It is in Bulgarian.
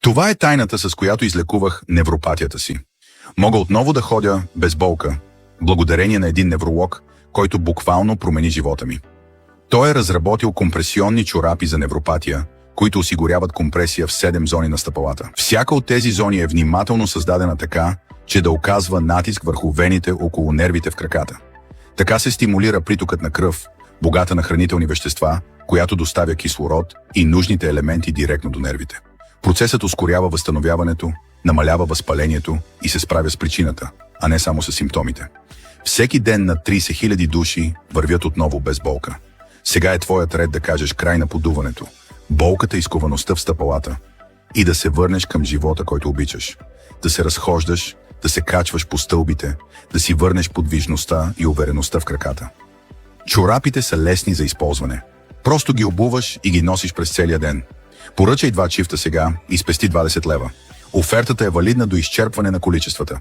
Това е тайната, с която излекувах невропатията си. Мога отново да ходя без болка, благодарение на един невролог, който буквално промени живота ми. Той е разработил компресионни чорапи за невропатия, които осигуряват компресия в 7 зони на стъпалата. Всяка от тези зони е внимателно създадена така, че да оказва натиск върху вените около нервите в краката. Така се стимулира притокът на кръв, богата на хранителни вещества, която доставя кислород и нужните елементи директно до нервите. Процесът ускорява възстановяването, намалява възпалението и се справя с причината, а не само с симптомите. Всеки ден над 30 000 души вървят отново без болка. Сега е твоят ред да кажеш край на подуването, болката и сковаността в стъпалата и да се върнеш към живота, който обичаш. Да се разхождаш, да се качваш по стълбите, да си върнеш подвижността и увереността в краката. Чорапите са лесни за използване. Просто ги обуваш и ги носиш през целия ден. Поръчай 2 чифта сега и спести 20 лева. Офертата е валидна до изчерпване на количествата.